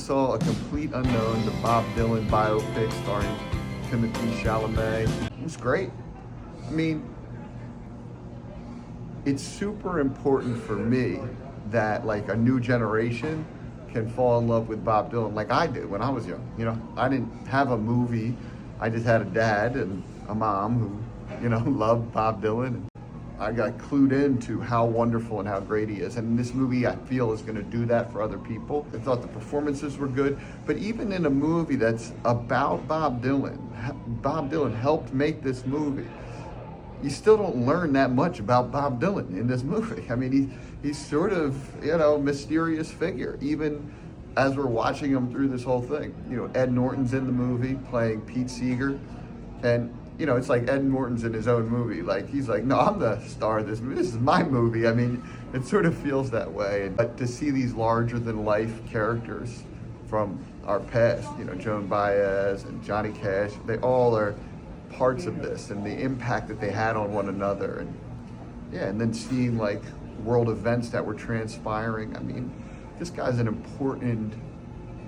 just saw A Complete Unknown, the Bob Dylan biopic starring Timothy Chalamet. It was great. I mean, it's super important for me that like a new generation can fall in love with Bob Dylan like I did when I was young. You know, I didn't have a movie. I just had a dad and a mom who, you know, loved Bob Dylan. I got clued into how wonderful and how great he is. And this movie, I feel, is going to do that for other people. I thought the performances were good. But even in a movie that's about Bob Dylan helped make this movie. You still don't learn that much about Bob Dylan in this movie. I mean, he's sort of, you know, mysterious figure, even as we're watching him through this whole thing. You know, Ed Norton's in the movie playing Pete Seeger. And, you know, it's like Ed Norton's in his own movie. Like, he's like, no, I'm the star of this movie. This is my movie. I mean, it sort of feels that way. But to see these larger-than-life characters from our past, you know, Joan Baez and Johnny Cash, they all are parts of this, and the impact that they had on one another. And yeah, and then seeing like world events that were transpiring. I mean, this guy's an important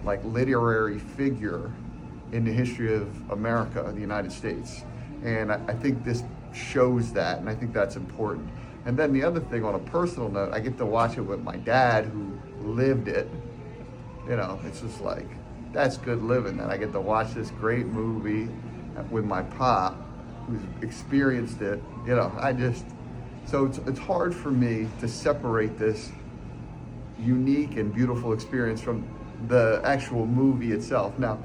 like literary figure in the history of America, the United States. And I think this shows that, and I think that's important. And then the other thing, on a personal note, I get to watch it with my dad who lived it. You know, it's just like, that's good living, that I get to watch this great movie with my pop who's experienced it. You know, so it's hard for me to separate this unique and beautiful experience from the actual movie itself. Now,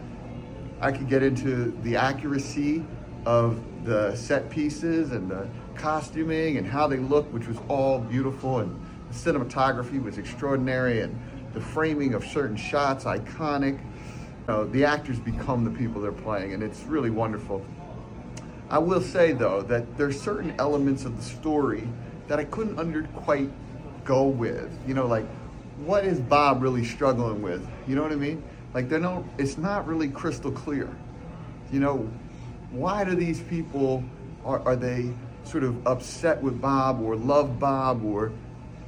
I could get into the accuracy of the set pieces and the costuming and how they look, which was all beautiful, and the cinematography was extraordinary, and the framing of certain shots, iconic. You know, the actors become the people they're playing, and it's really wonderful. I will say, though, that there's certain elements of the story that I couldn't quite go with. You know, like, what is Bob really struggling with? You know what I mean? Like, it's not really crystal clear. You know, why do these people, are they sort of upset with Bob or love Bob or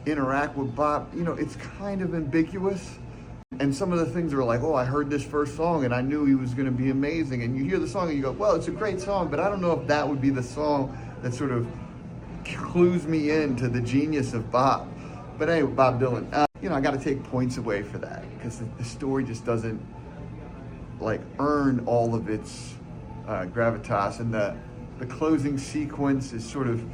interact with Bob? You know, it's kind of ambiguous. And some of the things are like, oh, I heard this first song and I knew he was going to be amazing. And you hear the song and you go, well, it's a great song, but I don't know if that would be the song that sort of clues me into the genius of Bob. But anyway, Bob Dylan, you know, I got to take points away for that because the story just doesn't like earn all of its gravitas. And the closing sequence is sort of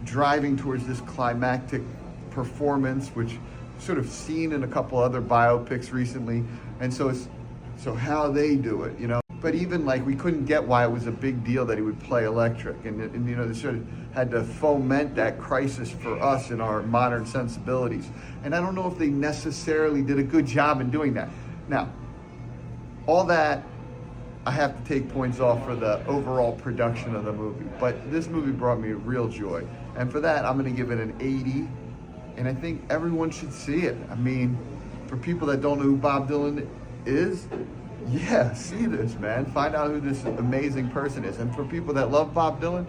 driving towards this climactic performance, which sort of seen in a couple other biopics recently. And so how they do it, you know. But even like we couldn't get why it was a big deal that he would play electric, and you know, they sort of had to foment that crisis for us in our modern sensibilities. And I don't know if they necessarily did a good job in doing that. Now, all that, I have to take points off for the overall production of the movie. But this movie brought me real joy. And for that, I'm gonna give it an 80. And I think everyone should see it. I mean, for people that don't know who Bob Dylan is, yeah, see this, man. Find out who this amazing person is. And for people that love Bob Dylan,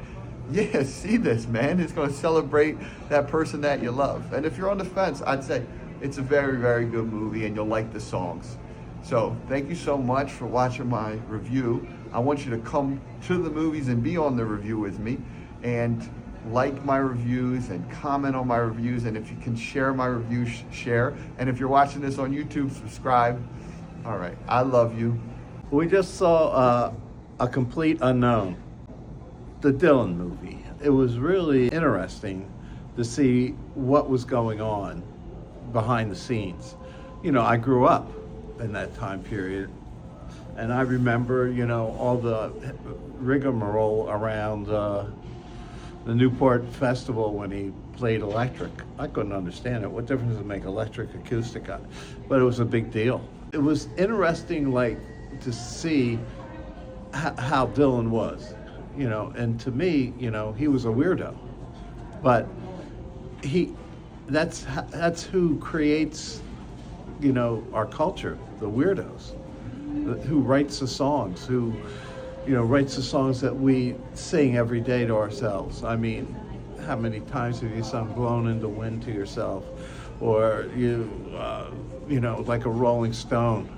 yeah, see this, man. It's going to celebrate that person that you love. And if you're on the fence, I'd say it's a very, very good movie, and you'll like the songs. So thank you so much for watching my review. I want you to come to the movies and be on the review with me, and like my reviews and comment on my reviews. And if you can share my reviews, share. And if you're watching this on YouTube, subscribe. All right, I love you. We just saw A Complete Unknown, the Dylan movie. It was really interesting to see what was going on behind the scenes. You know, I grew up in that time period, and I remember, you know, all the rigmarole around the Newport Festival when he played electric. I couldn't understand it. What difference does it make, electric, acoustic? But it was a big deal. It was interesting, like, to see how Dylan was, you know, and to me, you know, he was a weirdo, but that's who creates, you know, our culture, the weirdos, who writes the songs, who, you know, writes the songs that we sing every day to ourselves. I mean, how many times have you sung "Blown in the Wind" to yourself, or you like a Rolling Stone.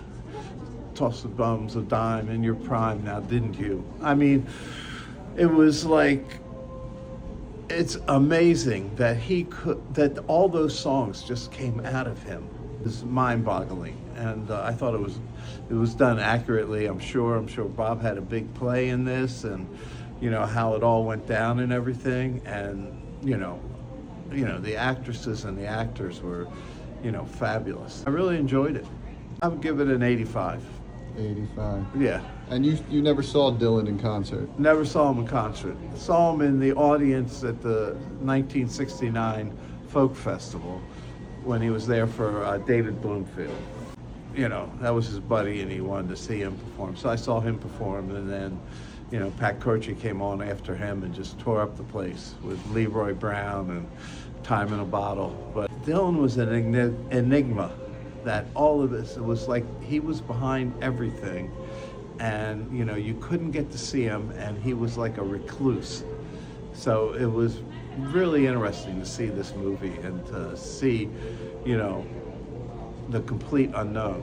Toss the bums a dime in your prime now, didn't you? I mean, it was like, it's amazing that that all those songs just came out of him. It's mind-boggling, and I thought it was done accurately. I'm sure Bob had a big play in this, and how it all went down and everything, and the actresses and the actors were fabulous. I really enjoyed it. I would give it an 85. 85. Yeah. And you never saw Dylan in concert? Never saw him in concert. Saw him in the audience at the 1969 Folk Festival when he was there for David Bloomfield. That was his buddy, and he wanted to see him perform. So I saw him perform, and then, Pat Courtney came on after him and just tore up the place with Leroy Brown and Time in a Bottle. But Dylan was an enigma. That all of this, it was like he was behind everything, and you couldn't get to see him, and he was like a recluse. So it was really interesting to see this movie and to see the complete unknown.